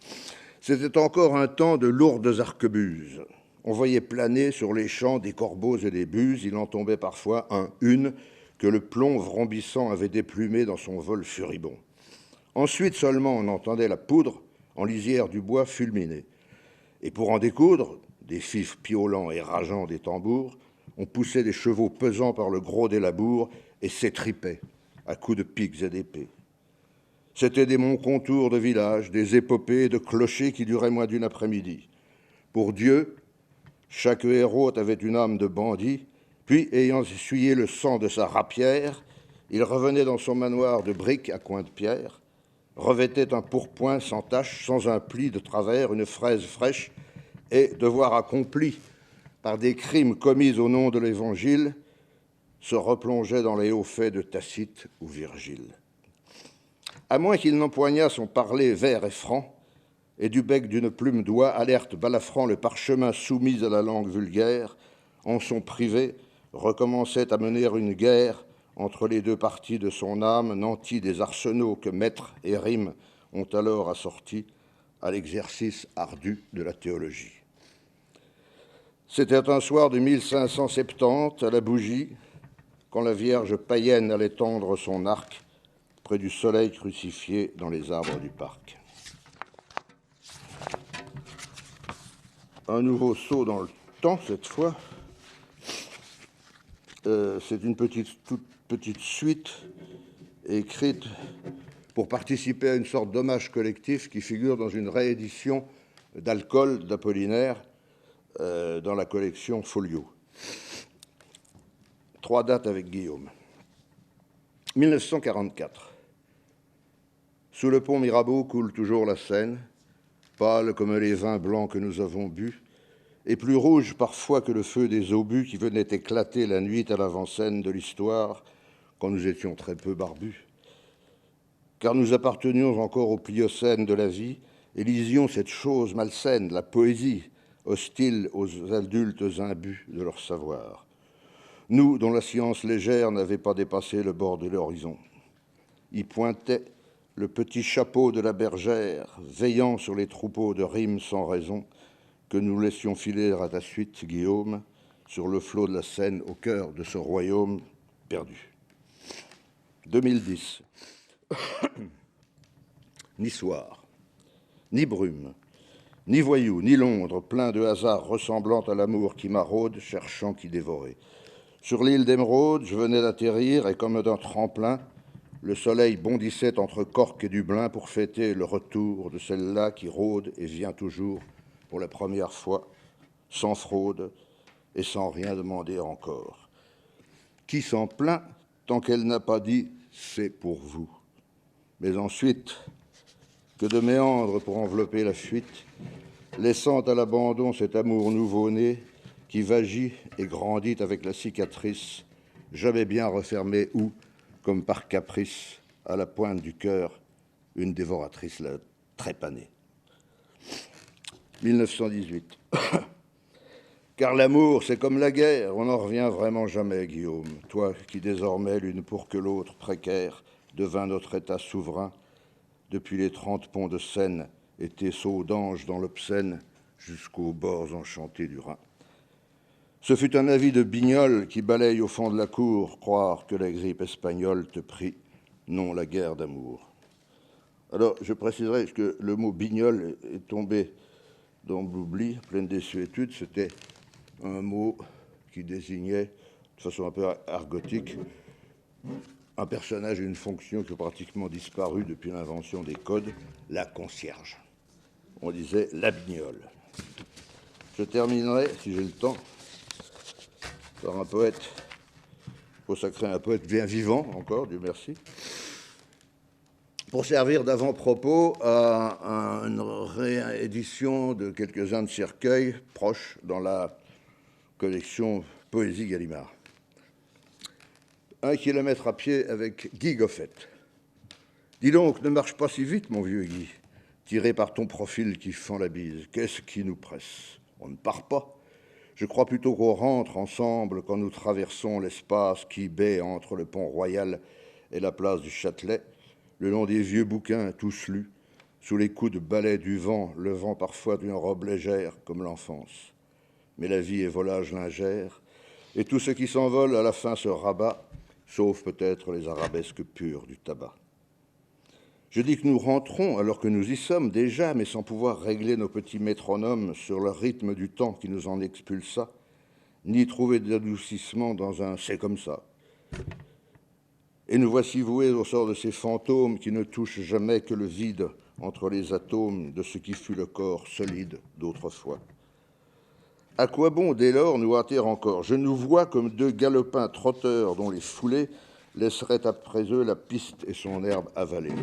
C'était encore un temps de lourdes arquebuses. On voyait planer sur les champs des corbeaux et des buses. Il en tombait parfois une que le plomb vrombissant avait déplumé dans son vol furibond. Ensuite seulement on entendait la poudre en lisière du bois fulminé. Et pour en découdre, des fifs piaulants et rageants des tambours, on poussait des chevaux pesants par le gros des labours et s'étripaient à coups de pics et d'épées. C'étaient des monts contours de villages, des épopées de clochers qui duraient moins d'une après-midi. Pour Dieu, chaque héros avait une âme de bandit, puis, ayant essuyé le sang de sa rapière, il revenait dans son manoir de briques à coins de pierre, revêtait un pourpoint sans tache, sans un pli de travers, une fraise fraîche, et, devoir accompli par des crimes commis au nom de l'Évangile, se replongeait dans les hauts faits de Tacite ou Virgile. À moins qu'il n'empoignât son parler vert et franc, et du bec d'une plume d'oie alerte balafrant le parchemin soumis à la langue vulgaire, en son privé, recommençait à mener une guerre entre les deux parties de son âme, nantie des arsenaux que maître et rime ont alors assortis à l'exercice ardu de la théologie. C'était un soir de 1570, à la bougie, quand la Vierge païenne allait tendre son arc près du soleil crucifié dans les arbres du parc. Un nouveau saut dans le temps, cette fois. C'est une toute petite suite écrite pour participer à une sorte d'hommage collectif qui figure dans une réédition d'Alcool d'Apollinaire dans la collection Folio. 3 dates avec Guillaume. 1944. Sous le pont Mirabeau coule toujours la Seine, pâle comme les vins blancs que nous avons bu, et plus rouge parfois que le feu des obus qui venaient éclater la nuit à l'avant-scène de l'histoire, quand nous étions très peu barbus. Car nous appartenions encore au Pliocène de la vie et lisions cette chose malsaine, la poésie, hostile aux adultes imbus de leur savoir. Nous, dont la science légère n'avait pas dépassé le bord de l'horizon. Y pointait le petit chapeau de la bergère, veillant sur les troupeaux de rimes sans raison, que nous laissions filer à ta suite, Guillaume, sur le flot de la Seine, au cœur de ce royaume perdu. 2010. Ni soir, ni brume, ni voyou, ni Londres, plein de hasards ressemblant à l'amour qui maraude, cherchant qui dévorer. Sur l'île d'Émeraude, je venais d'atterrir et comme d'un tremplin, le soleil bondissait entre Cork et Dublin pour fêter le retour de celle-là qui rôde et vient toujours pour la première fois, sans fraude et sans rien demander encore. Qui s'en plaint tant qu'elle n'a pas dit « c'est pour vous ». Mais ensuite, que de méandres pour envelopper la fuite, laissant à l'abandon cet amour nouveau-né qui vagit et grandit avec la cicatrice, jamais bien refermée où, comme par caprice, à la pointe du cœur, une dévoratrice l'a trépanée. 1918. Car l'amour, c'est comme la guerre, on n'en revient vraiment jamais, Guillaume. Toi qui désormais, l'une pour que l'autre précaire, devint notre état souverain, depuis les 30 ponts de Seine et tes sauts d'ange dans l'obscène jusqu'aux bords enchantés du Rhin. Ce fut un avis de Bignol qui balaye au fond de la cour croire que la grippe espagnole te prit, non la guerre d'amour. Alors, je préciserai que le mot Bignol est tombé dans l'oubli, pleine désuétude. C'était un mot qui désignait, de façon un peu argotique, un personnage et une fonction qui ont pratiquement disparu depuis l'invention des codes, la concierge. On disait la Bignole. Je terminerai, si j'ai le temps, par un poète consacré à un poète bien vivant, encore, Dieu merci, pour servir d'avant-propos à une réédition de quelques-uns de ses recueils proches dans la collection Poésie Gallimard. 1 kilomètre à pied avec Guy Goffet. Dis donc, ne marche pas si vite, mon vieux Guy, tiré par ton profil qui fend la bise. Qu'est-ce qui nous presse? On ne part pas. Je crois plutôt qu'on rentre ensemble quand nous traversons l'espace qui baie entre le pont Royal et la place du Châtelet, le long des vieux bouquins tous lus, sous les coups de balai du vent, le vent parfois d'une robe légère comme l'enfance. Mais la vie est volage lingère, et tout ce qui s'envole à la fin se rabat, sauf peut-être les arabesques pures du tabac. Je dis que nous rentrons alors que nous y sommes déjà, mais sans pouvoir régler nos petits métronomes sur le rythme du temps qui nous en expulsa, ni trouver d'adoucissement dans un « c'est comme ça ». Et nous voici voués au sort de ces fantômes qui ne touchent jamais que le vide entre les atomes de ce qui fut le corps solide d'autrefois. À quoi bon, dès lors, nous hâter encore? Je nous vois comme deux galopins trotteurs dont les foulées laisseraient après eux la piste et son herbe avalée.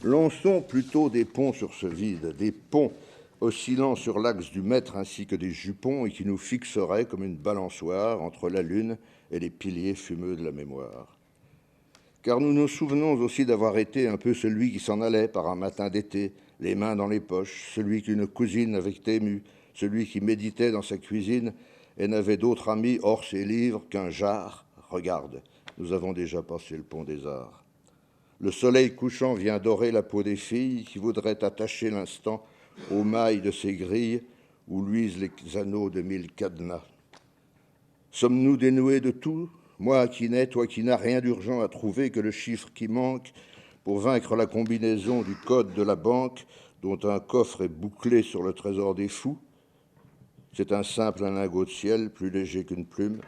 Lançons plutôt des ponts sur ce vide, des ponts oscillant sur l'axe du mètre ainsi que des jupons et qui nous fixeraient comme une balançoire entre la lune et les piliers fumeux de la mémoire. Car nous nous souvenons aussi d'avoir été un peu celui qui s'en allait par un matin d'été, les mains dans les poches, celui qu'une cousine avait ému, celui qui méditait dans sa cuisine et n'avait d'autre ami hors ses livres qu'un jar. Regarde, nous avons déjà passé le pont des Arts. Le soleil couchant vient dorer la peau des filles qui voudraient attacher l'instant aux mailles de ces grilles où luisent les anneaux de 1000 cadenas. Sommes-nous dénoués de tout? Moi qui n'ai, toi qui n'as rien d'urgent à trouver que le chiffre qui manque pour vaincre la combinaison du code de la banque dont un coffre est bouclé sur le trésor des fous. C'est un simple lingot de ciel, plus léger qu'une plume,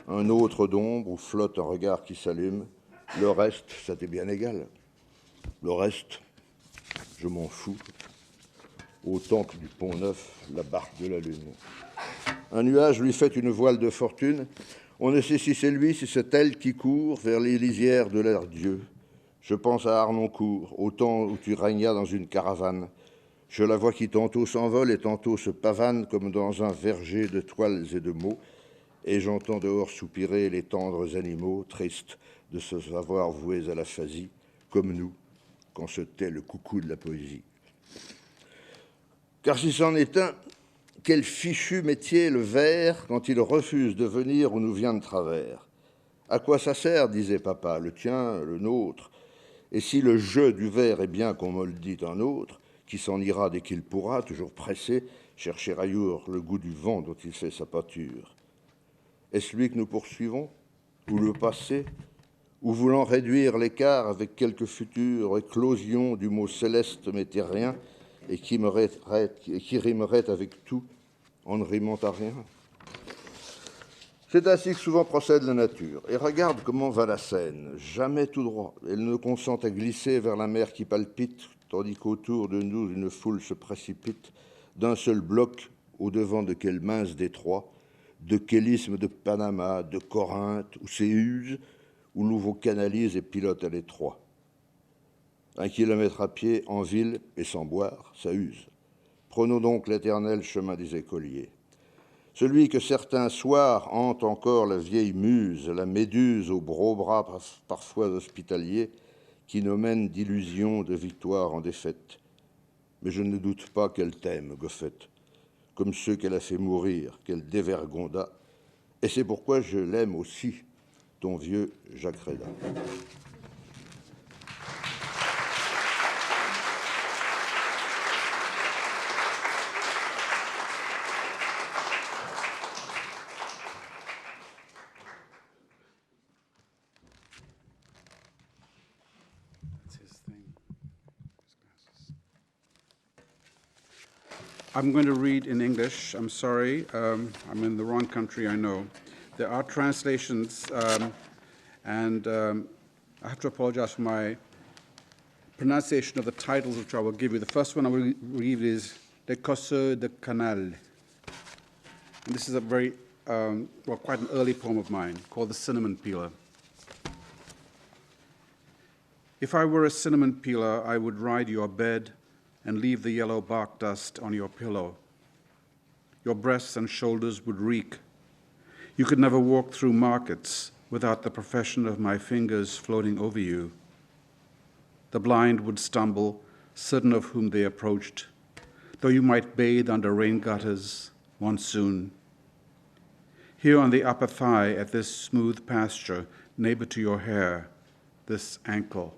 un autre d'ombre où flotte un regard qui s'allume. Le reste, ça t'est bien égal. Le reste, je m'en fous. Autant que du Pont-Neuf, la barque de la Lune. Un nuage lui fait une voile de fortune. On ne sait si c'est lui, si c'est elle qui court vers les lisières de leur Dieu. Je pense à Arnoncourt, au temps où tu régnas dans une caravane. Je la vois qui tantôt s'envole et tantôt se pavane comme dans un verger de toiles et de mots, et j'entends dehors soupirer les tendres animaux, tristes de se savoir voués à l'aphasie, comme nous, quand se tait le coucou de la poésie. Car si c'en est un, quel fichu métier le vers quand il refuse de venir où nous vient de travers. À quoi ça sert, disait papa, le tien, le nôtre. Et si le jeu du vers est bien qu'on me le dit un autre, qui s'en ira dès qu'il pourra, toujours pressé, chercher ailleurs le goût du vent dont il fait sa pâture. Est-ce lui que nous poursuivons, ou le passé, ou voulant réduire l'écart avec quelque future éclosion du mot céleste mais terrien, et qui rimerait avec tout en ne rimant à rien. C'est ainsi que souvent procède la nature. Et regarde comment va la Seine, jamais tout droit. Elle ne consent à glisser vers la mer qui palpite, tandis qu'autour de nous une foule se précipite d'un seul bloc au-devant de quel mince détroit, de quel isthme de Panama, de Corinthe, où c'est use, où l'on vous canalise et pilote à l'étroit. 1 kilomètre à pied, en ville, et sans boire, ça use. Prenons donc l'éternel chemin des écoliers. Celui que certains soirs hante encore la vieille muse, la méduse aux gros bras parfois hospitaliers, qui nous mène d'illusions de victoire en défaite. Mais je ne doute pas qu'elle t'aime, Goffette, comme ceux qu'elle a fait mourir, qu'elle dévergonda, et c'est pourquoi je l'aime aussi, ton vieux Jacques Réda. I'm going to read in English. I'm sorry. I'm in the wrong country, I know. There are translations, and I have to apologize for my pronunciation of the titles, which I will give you. The first one I will read is Les Cosseurs de Canal. And this is a very, quite an early poem of mine called The Cinnamon Peeler. If I were a cinnamon peeler, I would ride your bed and leave the yellow bark dust on your pillow. Your breasts and shoulders would reek. You could never walk through markets without the profession of my fingers floating over you. The blind would stumble, certain of whom they approached, though you might bathe under rain gutters, monsoon. Here on the upper thigh at this smooth pasture, neighbor to your hair, this ankle,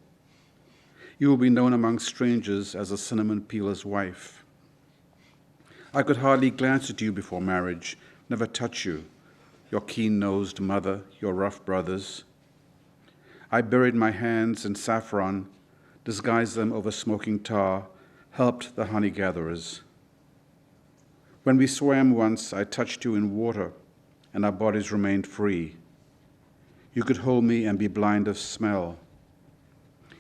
you will be known among strangers as a cinnamon peeler's wife. I could hardly glance at you before marriage, never touch you, your keen-nosed mother, your rough brothers. I buried my hands in saffron, disguised them over smoking tar, helped the honey gatherers. When we swam once, I touched you in water, and our bodies remained free. You could hold me and be blind of smell.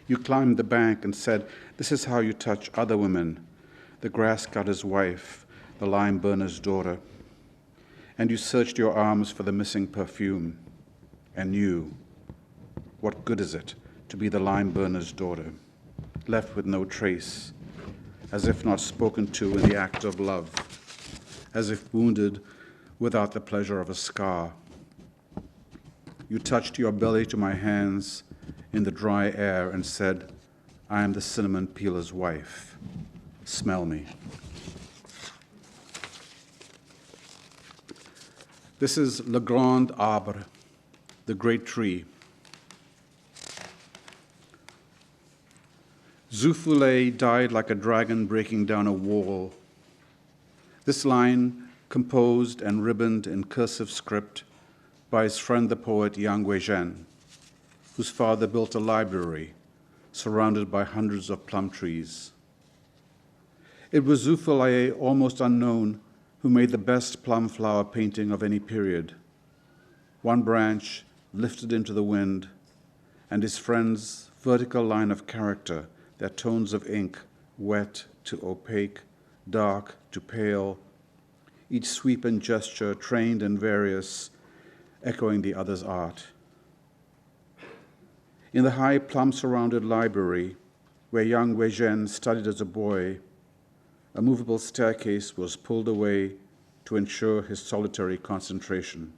You climbed the bank and said, "This is how you touch other women, the grass cutter's wife, the lime burner's daughter." And you searched your arms for the missing perfume, and knew, what good is it to be the lime burner's daughter, left with no trace, as if not spoken to in the act of love, as if wounded without the pleasure of a scar. You touched your belly to my hands in the dry air and said, "I am the cinnamon peeler's wife. Smell me." This is Le Grand Arbre, the great tree. Xu Fulei died like a dragon breaking down a wall. This line, composed and ribboned in cursive script by his friend the poet Yang Guizhen, whose father built a library surrounded by hundreds of plum trees. It was Xu Fulei, almost unknown, who made the best plum flower painting of any period. One branch lifted into the wind, and his friend's vertical line of character, their tones of ink, wet to opaque, dark to pale, each sweep and gesture trained and various, echoing the other's art. In the high plum-surrounded library, where young Weijin studied as a boy, a movable staircase was pulled away to ensure his solitary concentration.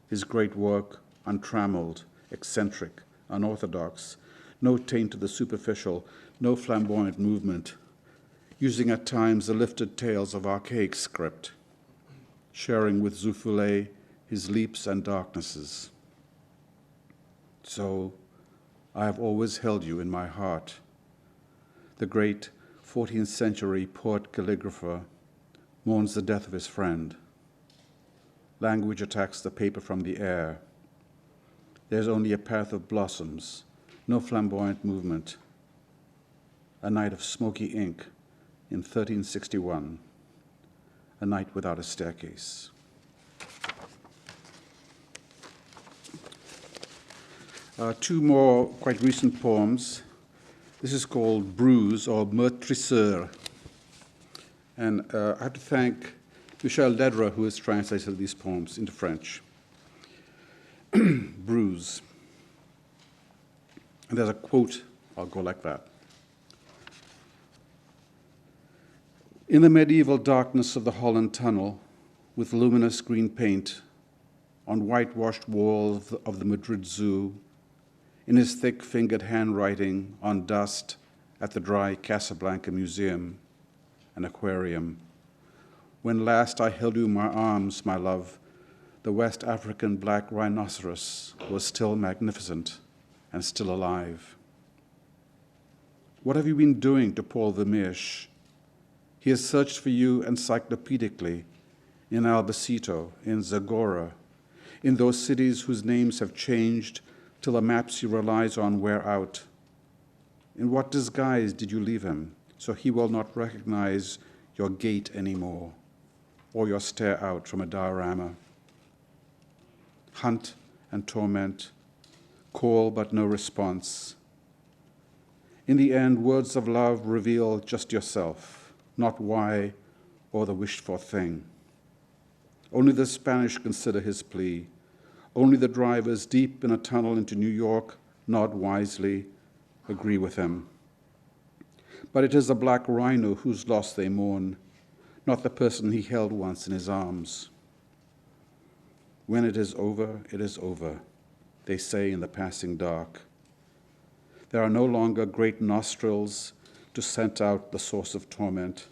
His great work, untrammeled, eccentric, unorthodox, no taint of the superficial, no flamboyant movement, using at times the lifted tales of archaic script, sharing with Zhu Fulei his leaps and darknesses. So, I have always held you in my heart. The great 14th century poet calligrapher mourns the death of his friend. Language attacks the paper from the air. There's only a path of blossoms, no flamboyant movement. A night of smoky ink in 1361, a night without a staircase. Two more quite recent poems. This is called Bruise, or Meurtrisseur. And I have to thank Michel Ledra, who has translated these poems into French. Bruise. And there's a quote, I'll go like that. In the medieval darkness of the Holland Tunnel, with luminous green paint, on whitewashed walls of the Madrid Zoo, in his thick-fingered handwriting on dust at the dry Casablanca Museum, an aquarium. When last I held you in my arms, my love, the West African black rhinoceros was still magnificent and still alive. What have you been doing to Paul Vermeersch? He has searched for you encyclopedically in Albacete, in Zagora, in those cities whose names have changed till the maps he relies on wear out. In what disguise did you leave him, so he will not recognize your gait anymore, or your stare out from a diorama? Hunt and torment, call but no response. In the end, words of love reveal just yourself, not why or the wished-for thing. Only the Spanish consider his plea. Only the drivers deep in a tunnel into New York nod wisely, agree with him. But it is the black rhino whose loss they mourn, not the person he held once in his arms. When it is over, they say in the passing dark. There are no longer great nostrils to scent out the source of torment.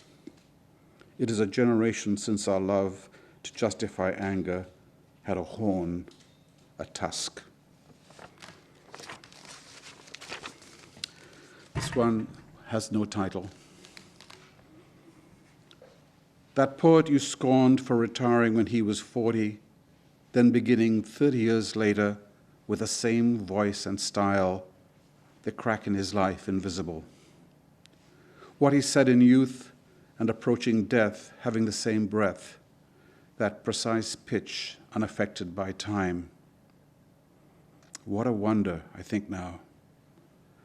It is a generation since our love, to justify anger, had a horn, a tusk. This one has no title. That poet you scorned for retiring when he was 40, then beginning 30 years later with the same voice and style, the crack in his life invisible. What he said in youth and approaching death having the same breath, that precise pitch unaffected by time. What a wonder, I think now.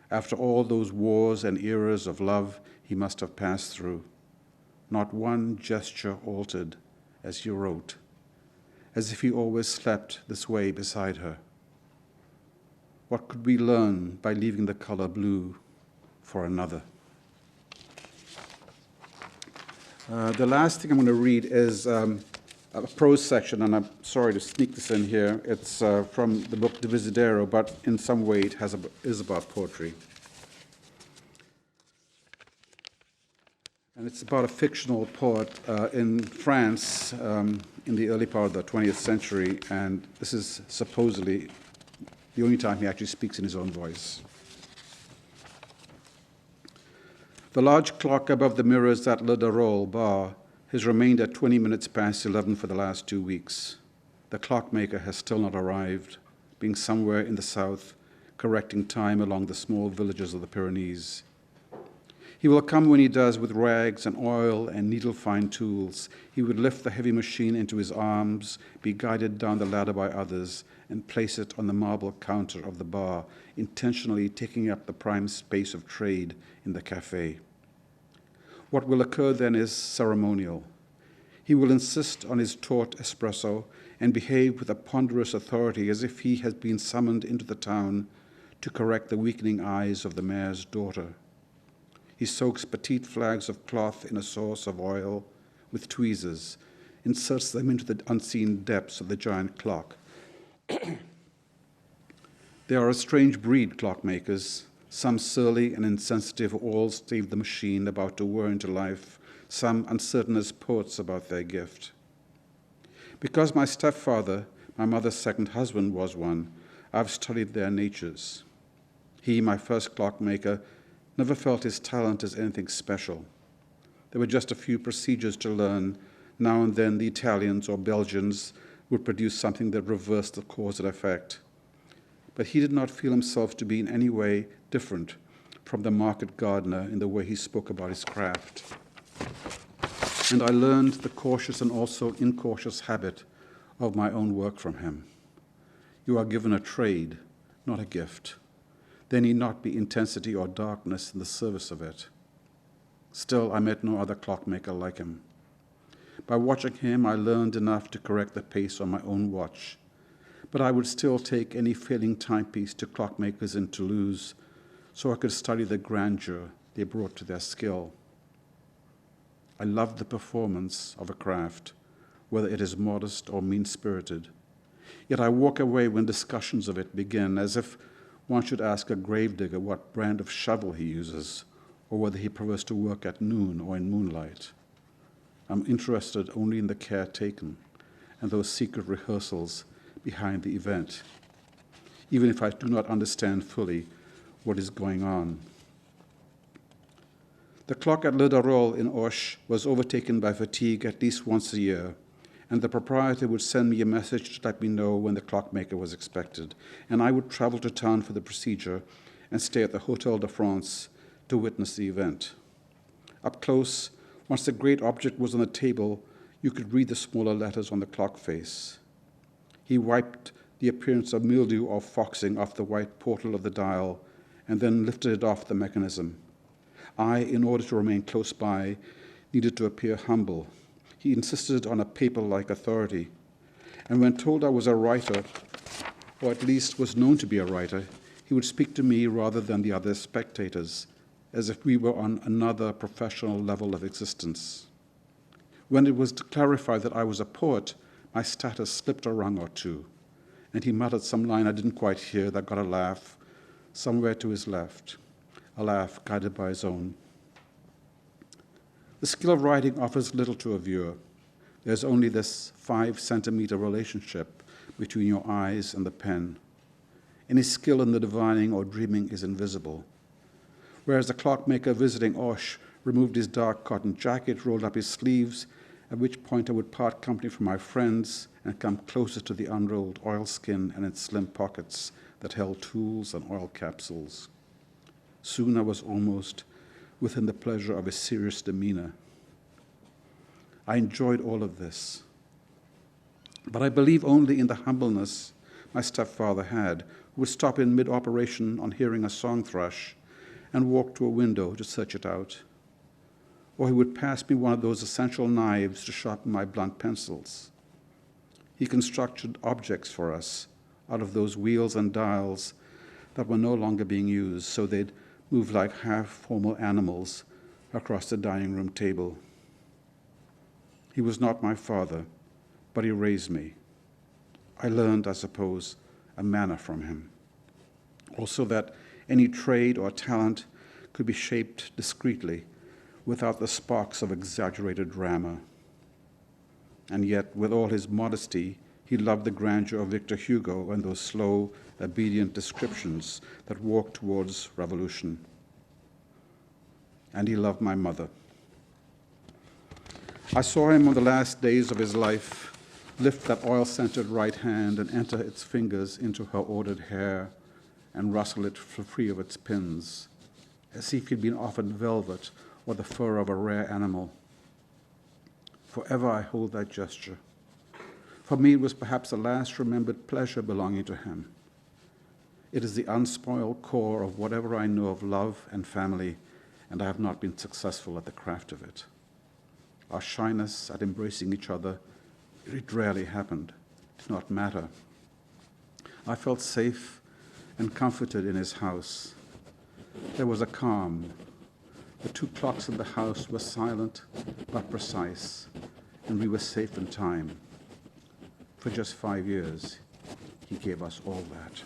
After all those wars and eras of love he must have passed through, not one gesture altered as he wrote, as if he always slept this way beside her. What could we learn by leaving the color blue for another? The last thing I'm going to read is a prose section, and I'm sorry to sneak this in here. It's from the book Divisadero, but in some way it is about poetry. And it's about a fictional poet in France in the early part of the 20th century, and this is supposedly the only time he actually speaks in his own voice. The large clock above the mirrors at Le Darol bar has remained at 20 minutes past 11 for the last 2 weeks. The clockmaker has still not arrived, being somewhere in the south, correcting time along the small villages of the Pyrenees. He will come when he does with rags and oil and needle-fine tools. He would lift the heavy machine into his arms, be guided down the ladder by others, and place it on the marble counter of the bar, intentionally taking up the prime space of trade in the cafe. What will occur then is ceremonial. He will insist on his taut espresso and behaved with a ponderous authority as if he had been summoned into the town to correct the weakening eyes of the mayor's daughter. He soaks petite flags of cloth in a sauce of oil with tweezers, inserts them into the unseen depths of the giant clock. They are a strange breed, clockmakers, some surly and insensitive all save the machine about to whir into life, some uncertain as poets about their gift. Because my stepfather, my mother's second husband, was one, I've studied their natures. He, my first clockmaker, never felt his talent as anything special. There were just a few procedures to learn. Now and then the Italians or Belgians would produce something that reversed the cause and effect. But he did not feel himself to be in any way different from the market gardener in the way he spoke about his craft. And I learned the cautious and also incautious habit of my own work from him. You are given a trade, not a gift. There need not be intensity or darkness in the service of it. Still, I met no other clockmaker like him. By watching him, I learned enough to correct the pace on my own watch. But I would still take any failing timepiece to clockmakers in Toulouse so I could study the grandeur they brought to their skill. I loved the performance of a craft, whether it is modest or mean-spirited. Yet I walk away when discussions of it begin, as if one should ask a gravedigger what brand of shovel he uses, or whether he prefers to work at noon or in moonlight. I'm interested only in the care taken and those secret rehearsals behind the event, even if I do not understand fully what is going on. The clock at Le Darol in Auch was overtaken by fatigue at least once a year, and the proprietor would send me a message to let me know when the clockmaker was expected, and I would travel to town for the procedure and stay at the Hotel de France to witness the event. Up close, once the great object was on the table, you could read the smaller letters on the clock face. He wiped the appearance of mildew or foxing off the white portal of the dial and then lifted it off the mechanism. I, in order to remain close by, needed to appear humble. He insisted on a paper-like authority. And when told I was a writer, or at least was known to be a writer, he would speak to me rather than the other spectators, as if we were on another professional level of existence. When it was clarified that I was a poet, my status slipped a rung or two, and he muttered some line I didn't quite hear that got a laugh somewhere to his left, a laugh guided by his own. The skill of writing offers little to a viewer. There's only this 5-centimeter relationship between your eyes and the pen. Any skill in the divining or dreaming is invisible. Whereas the clockmaker visiting Auch removed his dark cotton jacket, rolled up his sleeves, at which point I would part company from my friends and come closer to the unrolled oilskin and its slim pockets that held tools and oil capsules. Soon I was almost within the pleasure of a serious demeanor. I enjoyed all of this, but I believe only in the humbleness my stepfather had, who would stop in mid-operation on hearing a song thrush and walk to a window to search it out. Or he would pass me one of those essential knives to sharpen my blunt pencils. He constructed objects for us out of those wheels and dials that were no longer being used, so they'd move like half-formal animals across the dining room table. He was not my father, but he raised me. I learned, I suppose, a manner from him. Also that any trade or talent could be shaped discreetly without the sparks of exaggerated drama. And yet, with all his modesty, he loved the grandeur of Victor Hugo and those slow, obedient descriptions that walked towards revolution. And he loved my mother. I saw him on the last days of his life lift that oil-scented right hand and enter its fingers into her ordered hair and rustle it free of its pins, as if he'd been offered velvet or the fur of a rare animal. Forever I hold that gesture. For me, it was perhaps the last remembered pleasure belonging to him. It is the unspoiled core of whatever I know of love and family, and I have not been successful at the craft of it. Our shyness at embracing each other, it rarely happened, did not matter. I felt safe and comforted in his house. There was a calm. The 2 clocks in the house were silent but precise, and we were safe in time. For just 5 years, he gave us all that.